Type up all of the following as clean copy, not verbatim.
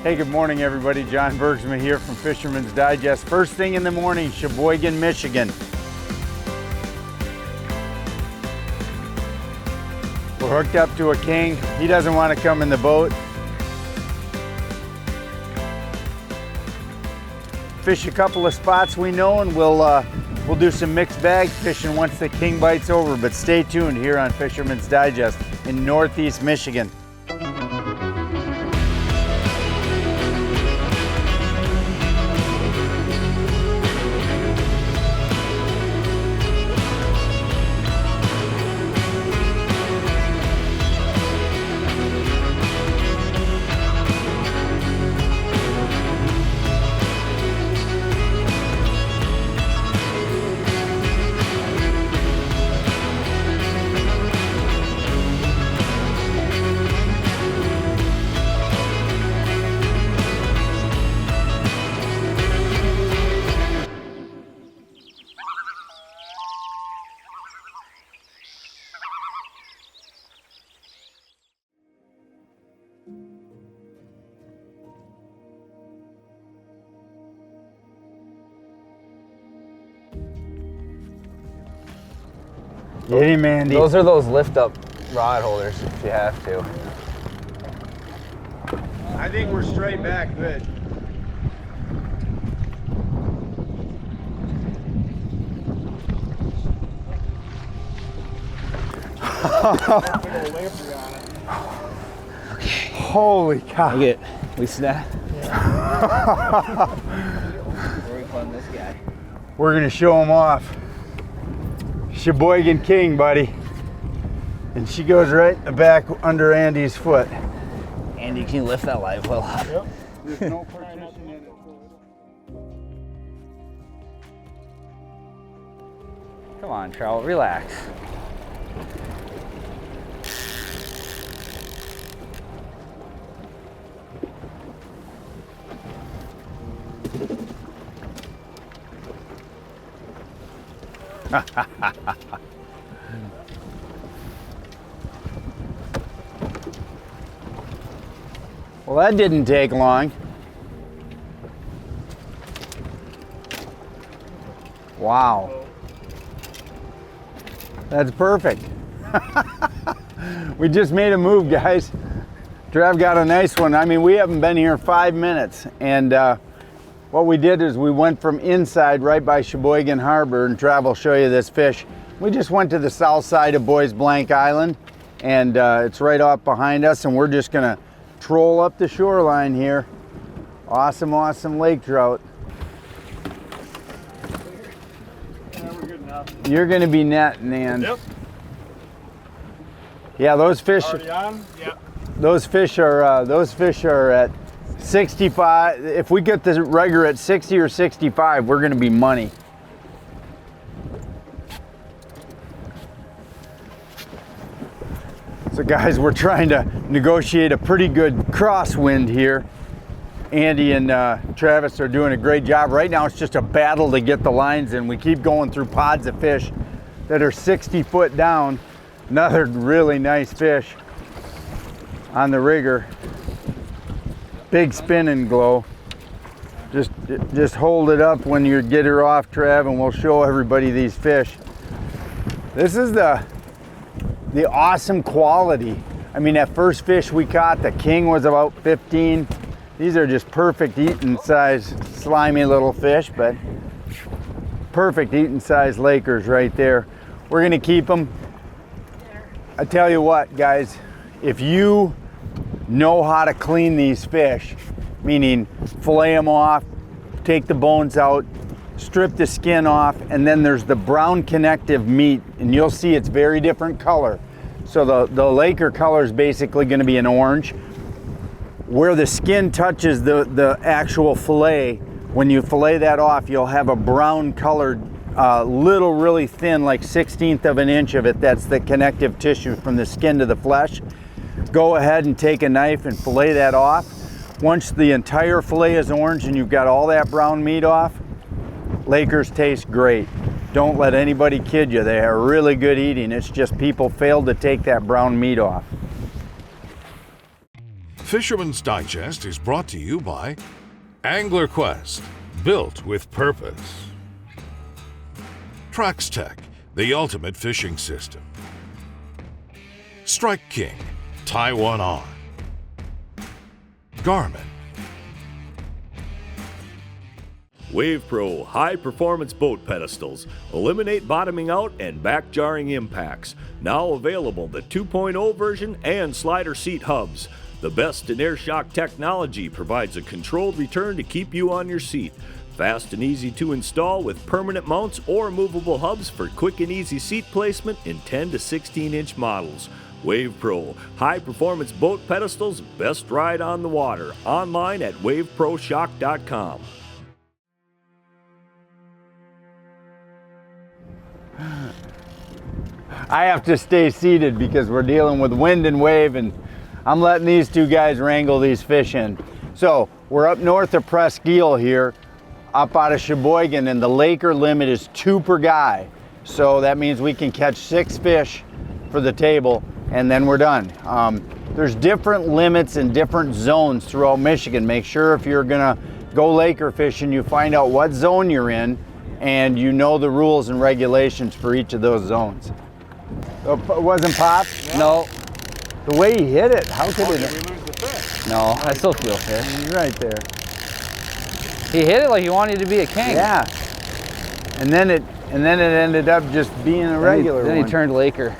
Hey, good morning everybody. John Bergsma here from Fisherman's Digest. First thing in the morning, Cheboygan, Michigan. We're hooked up to a king. He doesn't want to come in the boat. Fish a couple of spots we know, and we'll do some mixed bag fishing once the king bites over, but stay tuned here on Fisherman's Digest in Northeast Michigan. Get him, Andy. Those are those lift-up rod holders if you have to. I think we're straight back good. Okay. Holy cow. Look at, we snap. Where we fund this guy? We're gonna show him off. Cheboygan King, buddy. And she goes right in the back under Andy's foot. Andy, can you lift that live well up? Yep. There's no partition in it. Come on, trout, relax. Well, that didn't take long. Wow. That's perfect. We just made a move, guys. Trav got a nice one. I mean, we haven't been here 5 minutes, and what we did is we went from inside right by Cheboygan Harbor, and Trav will show you this fish. We just went to the south side of Boys Blank Island, and it's right off behind us, and we're just gonna troll up the shoreline here. Awesome, awesome lake trout. Yeah, we're good enough. You're gonna be netting, and Yep. yeah, those fish. Already on? Yep. Those fish are at 65. If we get the rigger at 60 or 65, we're gonna be money. So guys, we're trying to negotiate a pretty good crosswind here. Andy and Travis are doing a great job. Right now it's just a battle to get the lines in. We keep going through pods of fish that are 60 foot down. Another really nice fish on the rigger. Big spin and glow. Just hold it up when you get her off, Trav, and we'll show everybody these fish. This is the awesome quality. I mean, that first fish we caught, the king, was about 15. These are just perfect eating size, slimy little fish, but perfect eating size Lakers right there. We're gonna keep them. I tell you what, guys, if you know how to clean these fish, meaning fillet them off, take the bones out, strip the skin off, and then there's the brown connective meat, and you'll see it's very different color. So the Laker color is basically going to be an orange. Where the skin touches the actual fillet, when you fillet that off, you'll have a brown colored little, really thin, like 1/16 of an inch of it. That's the connective tissue from the skin to the flesh. Go ahead and take a knife and fillet that off. Once the entire fillet is orange and you've got all that brown meat off, Lakers taste great. Don't let anybody kid you. They are really good eating. It's just people fail to take that brown meat off. Fisherman's Digest is brought to you by Angler Quest, built with purpose. Traxstech, the ultimate fishing system. Strike King, tie one on. Garmin. WavePro high-performance boat pedestals eliminate bottoming out and back-jarring impacts. Now available the 2.0 version and slider seat hubs. The best in air shock technology provides a controlled return to keep you on your seat. Fast and easy to install with permanent mounts or movable hubs for quick and easy seat placement in 10 to 16-inch models. WavePro high-performance boat pedestals, best ride on the water. Online at waveproshock.com. I have to stay seated because we're dealing with wind and wave, and I'm letting these two guys wrangle these fish in. So we're up north of Presqu'île here, up out of Cheboygan, and the Laker limit is 2 per guy. So that means we can catch 6 fish for the table, and then we're done. There's different limits in different zones throughout Michigan. Make sure if you're gonna go Laker fishing, you find out what zone you're in, and you know the rules and regulations for each of those zones. Oh, it wasn't popped? No, The way he hit it, how could Did we it? lose the fish? no, I still feel fish. He's right there. He hit it like he wanted to be a king. Yeah. And then it ended up just being a regular Then one. he turned Laker.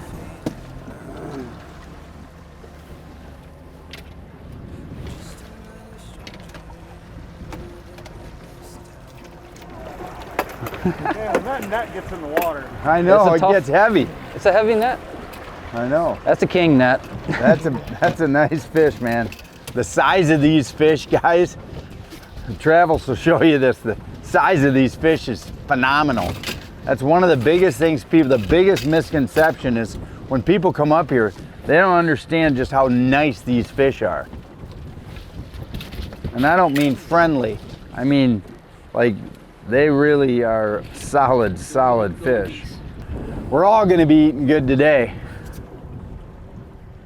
Yeah, when that net gets in the water. I know, It's a it tough- gets heavy. It's a heavy net. I know. That's a king net. That's a nice fish, man. The size of these fish, guys. Travis will show you this. The size of these fish is phenomenal. That's one of the biggest things the biggest misconception is when people come up here, they don't understand just how nice these fish are. And I don't mean friendly. I mean, like, they really are solid fish. We're all gonna be eating good today.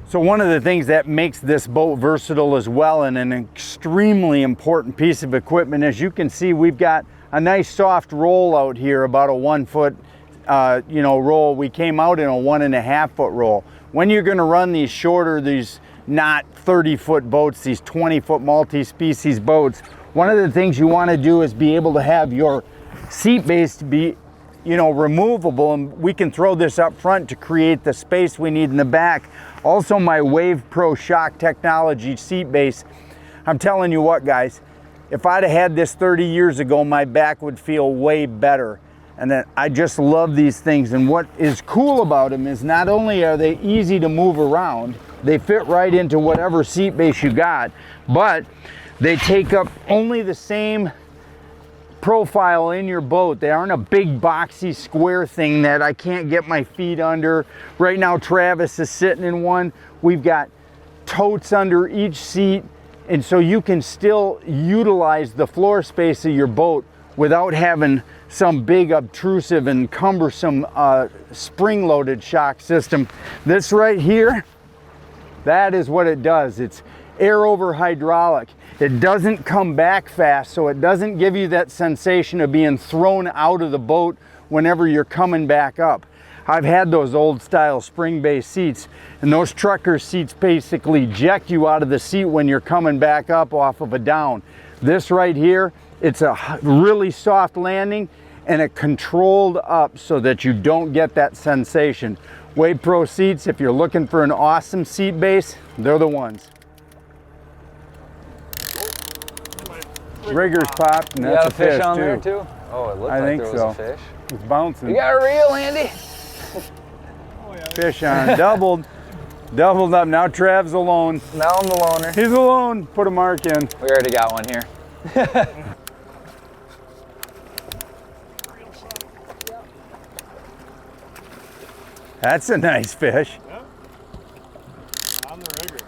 So one of the things that makes this boat versatile as well, and an extremely important piece of equipment, as you can see, we've got a nice soft roll out here, about a 1 foot roll. We came out in a 1.5 foot roll. When you're gonna run these shorter, these not 30-foot boats, these 20-foot multi-species boats, one of the things you wanna do is be able to have your seat base to be removable, and we can throw this up front to create the space we need in the back. Also, my WavePro shock technology seat base, I'm telling you what, guys, if I'd have had this 30 years ago, my back would feel way better. And then I just love these things. And what is cool about them is not only are they easy to move around, they fit right into whatever seat base you got, but they take up only the same profile in your boat. They aren't a big boxy square thing that I can't get my feet under. Right now Travis is sitting in one. We've got totes under each seat, and so you can still utilize the floor space of your boat without having some big obtrusive and cumbersome spring-loaded shock system. This right here, that is what it does. It's air over hydraulic. It doesn't come back fast, so it doesn't give you that sensation of being thrown out of the boat whenever you're coming back up. I've had those old style spring-based seats, and those trucker seats basically eject you out of the seat when you're coming back up off of a down. This right here, it's a really soft landing and a controlled up so that you don't get that sensation. WavePro seats, if you're looking for an awesome seat base, they're the ones. Rigger's popped, and You that's got a a fish fish on too. there too? Oh, it looked I like think there was so. a fish. It's bouncing. You got a reel, Andy? Fish on, doubled up. Now Trav's alone. Now I'm the loner. He's alone. Put a mark in. We already got one here. That's a nice fish. On the rigger.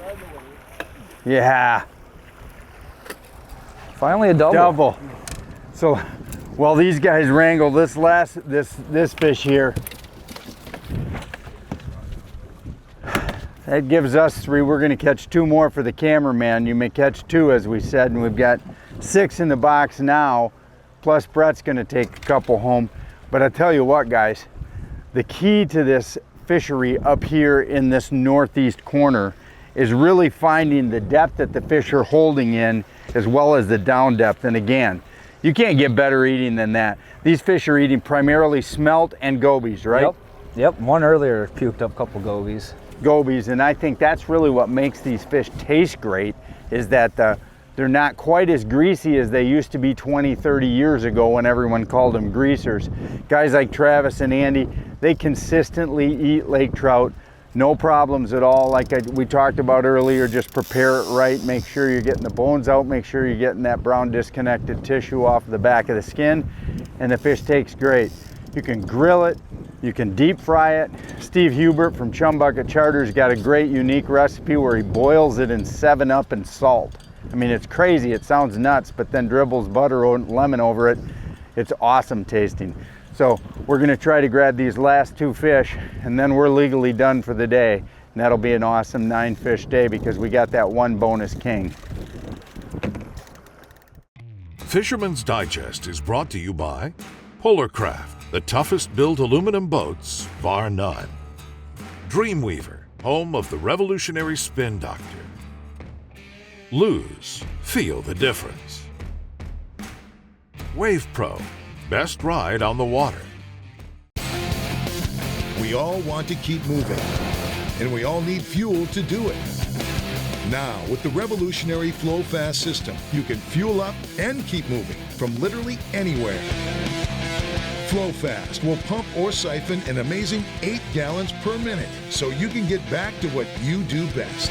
Riding the Yeah, Finally a double. double. So, well, these guys wrangle this fish here. That gives us 3. We're going to catch 2 more for the cameraman. You may catch 2, as we said, and we've got 6 in the box now. Plus, Brett's going to take a couple home. But I tell you what, guys, the key to this fishery up here in this northeast corner is really finding the depth that the fish are holding in, as well as the down depth. And again, you can't get better eating than that. These fish are eating primarily smelt and gobies, right? Yep, one earlier puked up a couple gobies. Gobies, and I think that's really what makes these fish taste great, is that they're not quite as greasy as they used to be 20, 30 years ago when everyone called them greasers. Guys like Travis and Andy, they consistently eat lake trout, no problems at all. Like we talked about earlier, just prepare it right, make sure you're getting the bones out, make sure you're getting that brown disconnected tissue off the back of the skin, and the fish tastes great. You can grill it, you can deep fry it. Steve Hubert from Chum Bucket Charter's got a great unique recipe where he boils it in 7-Up and salt. I mean, it's crazy, it sounds nuts, but then dribbles butter and lemon over it. It's awesome tasting. So we're gonna try to grab these last 2 fish, and then we're legally done for the day. And that'll be an awesome 9-fish day because we got that 1 bonus king. Fisherman's Digest is brought to you by Kraft, the toughest built aluminum boats, bar none. Dreamweaver, home of the revolutionary spin doctor. Lose, feel the difference. WavePro, best ride on the water. We all want to keep moving, and we all need fuel to do it. Now, with the revolutionary Flo-Fast system, you can fuel up and keep moving from literally anywhere. Flo-Fast will pump or siphon an amazing 8 gallons per minute, so you can get back to what you do best.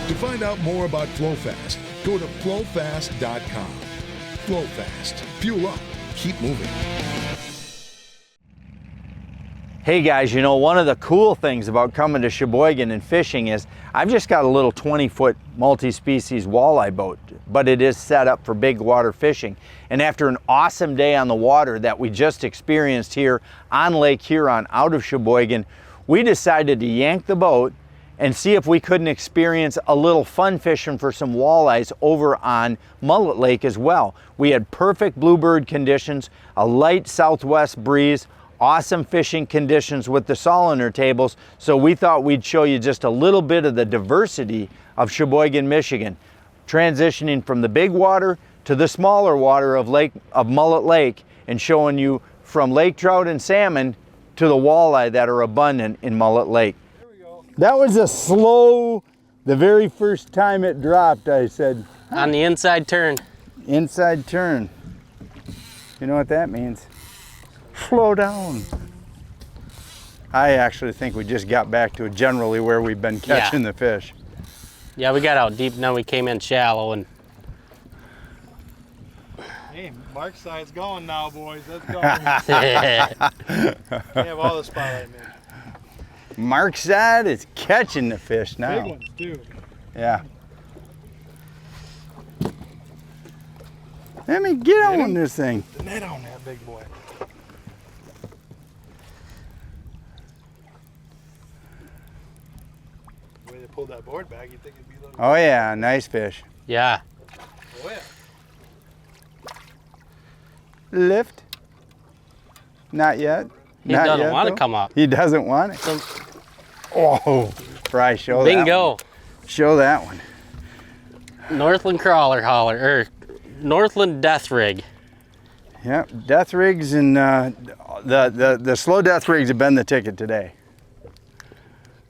To find out more about Flo-Fast, go to flofast.com. Flo-Fast. Fuel up. Keep moving. Hey guys, you know, one of the cool things about coming to Cheboygan and fishing is I've just got a little 20-foot multi-species walleye boat, but it is set up for big water fishing. And after an awesome day on the water that we just experienced here on Lake Huron out of Cheboygan, we decided to yank the boat and see if we couldn't experience a little fun fishing for some walleyes over on Mullet Lake as well. We had perfect bluebird conditions, a light southwest breeze, awesome fishing conditions with the Soliner tables, so we thought we'd show you just a little bit of the diversity of Cheboygan, Michigan, transitioning from the big water to the smaller water of Mullet Lake, and showing you from lake trout and salmon to the walleye that are abundant in Mullet Lake. That was a slow, the very first time it dropped, I said. On the inside turn. Inside turn. You know what that means? Slow down. I actually think we just got back to generally where we've been catching the fish. Yeah, we got out deep and then we came in shallow and... Hey, Mark's side's going now, boys. Let's go. We have all the spotlight, man. Mark's side is catching the fish now. Big ones, too. Yeah. Let me get on this thing. The net on that big boy. The way they pulled that board back, you'd think it'd be a little... Oh yeah, nice fish. Yeah. Oh, yeah. Lift. Not yet. He doesn't want to come up. He doesn't want it. So, Oh, Fry, show that one. bingo. Show that one. Northland crawler hauler, or Northland death rig. Yep, death rigs and the slow death rigs have been the ticket today.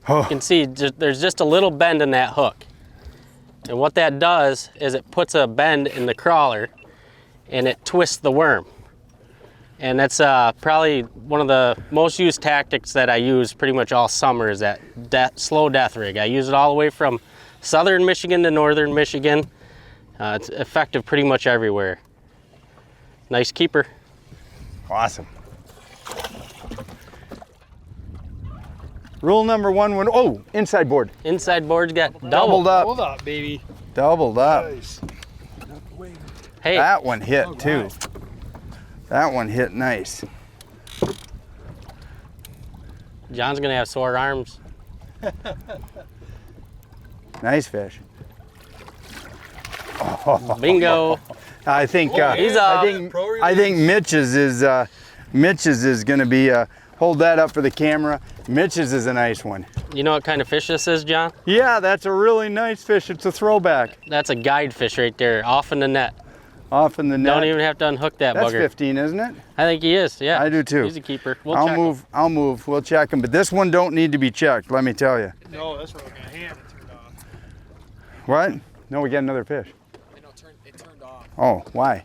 You can see there's just a little bend in that hook. And what that does is it puts a bend in the crawler and it twists the worm. And that's probably one of the most used tactics that I use pretty much all summer is that slow death rig. I use it all the way from southern Michigan to northern Michigan. It's effective pretty much everywhere. Nice keeper. Awesome. Rule number one, oh, inside board. Inside board's got Doubled double. up. Hold up, baby. Doubled up. Nice. Hey, That one hit Oh, too. wow. That one hit nice. John's gonna have sore arms. Nice fish. Bingo. I think He's off. I think Mitch's is going to be hold that up for the camera. Mitch's is a nice one. You know what kind of fish this is, John? Yeah, that's a really nice fish. It's a throwback. That's a guide fish right there, off in the net. Off in the net. Don't even have to unhook that That's bugger. 15, isn't it? I think he is, yeah. I do too. He's a keeper. We'll check him. I'll move. We'll check him. But this one don't need to be checked, let me tell you. No, that's where we're gonna hand it turned off. What? No, we got another fish. It turned off. Oh, why?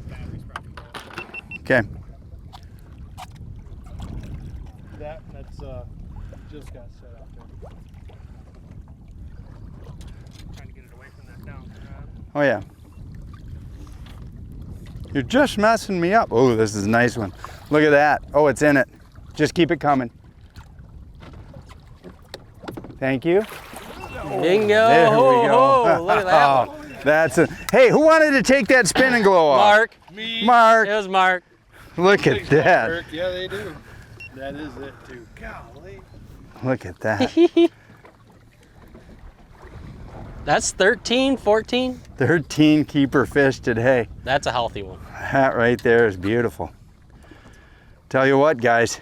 Battery's probably low. Okay. That's just got set out there. Trying to get it away from that down. Oh yeah. You're just messing me up. Oh, this is a nice one. Look at that. Oh, it's in it. Just keep it coming. Thank you. Bingo. There we Ho, go. ho. Look at that one. Oh, that's a. Hey, who wanted to take that spin and glow off? Mark. Me. Mark. It was Mark. Look at that. Work. Yeah, they do. That is it too. Golly. Look at that. That's 13, 14. 13 keeper fish today. That's a healthy one. That right there is beautiful. Tell you what, guys,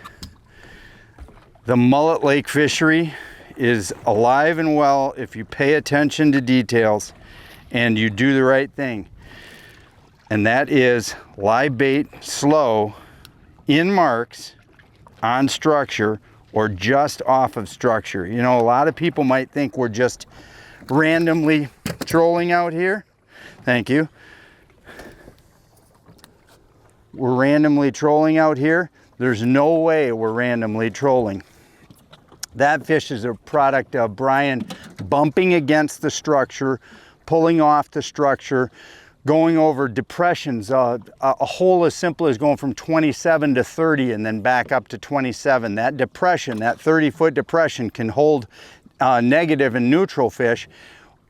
the Mullet Lake fishery is alive and well if you pay attention to details and you do the right thing. And that is live bait slow in marks on structure or just off of structure. You know, a lot of people might think we're just randomly trolling out here. Thank you. We're randomly trolling out here. There's no way we're randomly trolling. That fish is a product of Brian bumping against the structure, pulling off the structure, going over depressions. A hole as simple as going from 27 to 30 and then back up to 27. That depression, that 30-foot depression can hold negative and neutral fish,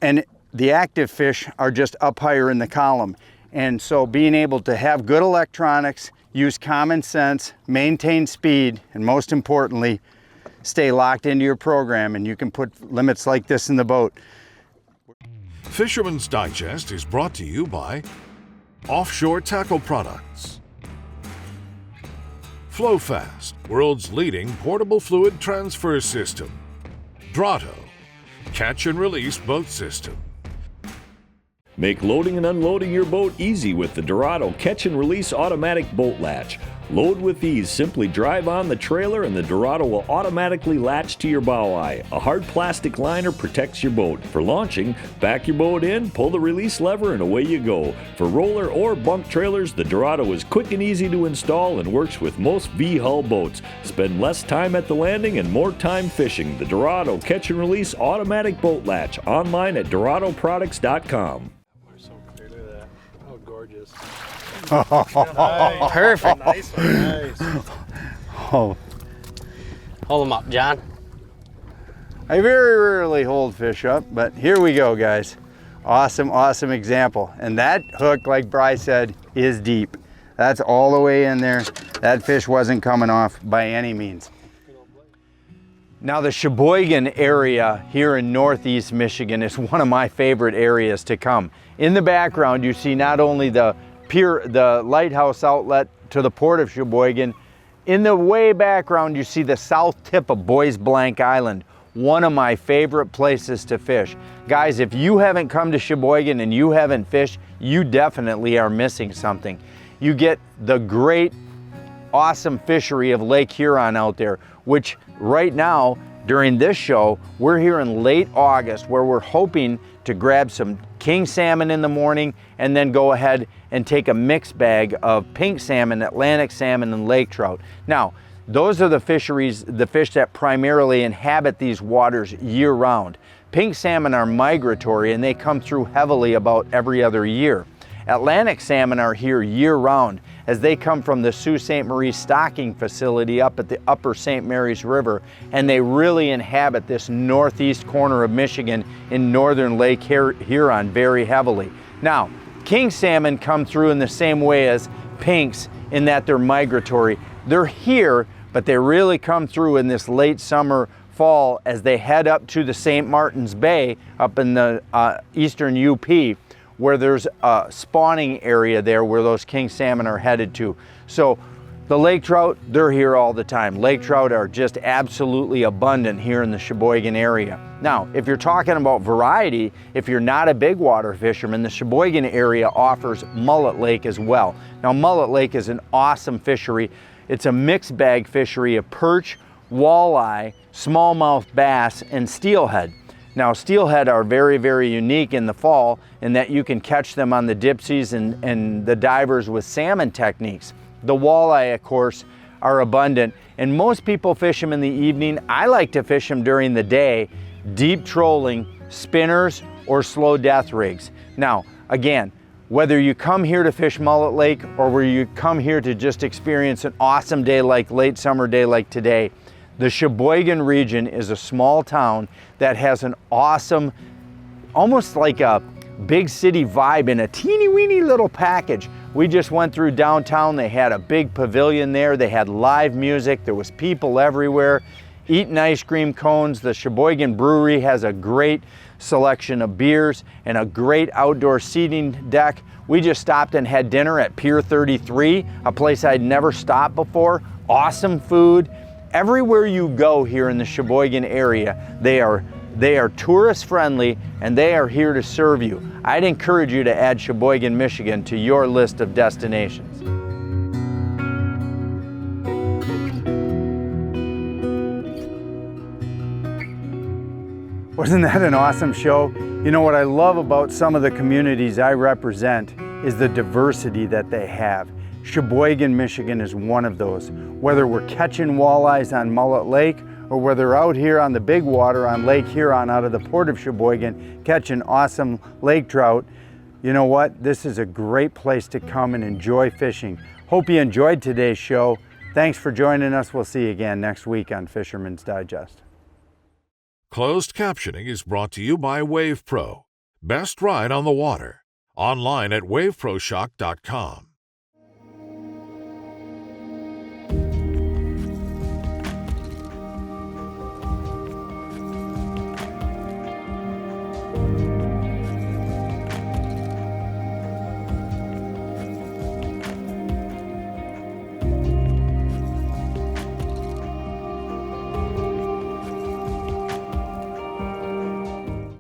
and the active fish are just up higher in the column. And so being able to have good electronics, use common sense, maintain speed, and most importantly, stay locked into your program, and you can put limits like this in the boat. Fisherman's Digest is brought to you by Offshore Tackle Products, Flo-Fast, world's leading portable fluid transfer system, Drotto, catch and release boat system. Make loading and unloading your boat easy with the Drotto Catch and Release Automatic Boat Latch. Load with ease, simply drive on the trailer and the Drotto will automatically latch to your bow eye. A hard plastic liner protects your boat. For launching, back your boat in, pull the release lever and away you go. For roller or bunk trailers, the Drotto is quick and easy to install and works with most V-hull boats. Spend less time at the landing and more time fishing. The Drotto Catch and Release Automatic Boat Latch, online at DrottoProducts.com. We're so clear. Look at that. Oh, gorgeous. Oh, perfect. Nice one. Nice. Oh, Hold him up, John. I very rarely hold fish up, but here we go, guys. Awesome, awesome example. And that hook, like Bri said, is deep. That's all the way in there. That fish wasn't coming off by any means. Now the Cheboygan area here in Northeast Michigan is one of my favorite areas to come. In the background, you see not only the pier, the lighthouse outlet to the port of Cheboygan. In the way background, you see the south tip of Boys Blank Island, one of my favorite places to fish. Guys, if you haven't come to Cheboygan and you haven't fished, you definitely are missing something. You get the great, awesome fishery of Lake Huron out there, which right now, during this show, we're here in late August where we're hoping to grab some king salmon in the morning and then go ahead and take a mixed bag of pink salmon, Atlantic salmon, and lake trout. Now, those are the fisheries, the fish that primarily inhabit these waters year-round. Pink salmon are migratory and they come through heavily about every other year. Atlantic salmon are here year-round, as they come from the Sault Ste. Marie stocking facility up at the upper St. Mary's River, and they really inhabit this northeast corner of Michigan in northern Lake Huron very heavily. Now, king salmon come through in the same way as pinks in that they're migratory. They're here, but they really come through in this late summer, fall as they head up to the St. Martin's Bay up in the eastern UP, where there's a spawning area there where those king salmon are headed to. So the lake trout, they're here all the time. Lake trout are just absolutely abundant here in the Cheboygan area. Now, if you're talking about variety, if you're not a big water fisherman, the Cheboygan area offers Mullet Lake as well. Now, Mullet Lake is an awesome fishery. It's a mixed bag fishery of perch, walleye, smallmouth bass, and steelhead. Now, steelhead are very, very unique in the fall in that you can catch them on the dipsies and the divers with salmon techniques. The walleye, of course, are abundant, and most people fish them in the evening. I like to fish them during the day, deep trolling, spinners, or slow death rigs. Now, again, whether you come here to fish Mullet Lake or where you come here to just experience an awesome day like late summer day like today, the Cheboygan region is a small town that has an awesome, almost like a big city vibe in a teeny weeny little package. We just went through downtown. They had a big pavilion there. They had live music. There was people everywhere eating ice cream cones. The Cheboygan Brewery has a great selection of beers and a great outdoor seating deck. We just stopped and had dinner at Pier 33, a place I'd never stopped before. Awesome food. Everywhere you go here in the Cheboygan area, they are tourist friendly and they are here to serve you. I'd encourage you to add Cheboygan, Michigan to your list of destinations. Wasn't that an awesome show? You know, what I love about some of the communities I represent is the diversity that they have. Cheboygan, Michigan is one of those. Whether we're catching walleyes on Mullet Lake or whether out here on the big water on Lake Huron out of the port of Cheboygan catching awesome lake trout, you know what? This is a great place to come and enjoy fishing. Hope you enjoyed today's show. Thanks for joining us. We'll see you again next week on Fisherman's Digest. Closed captioning is brought to you by WavePro. Best ride on the water. Online at waveproshock.com.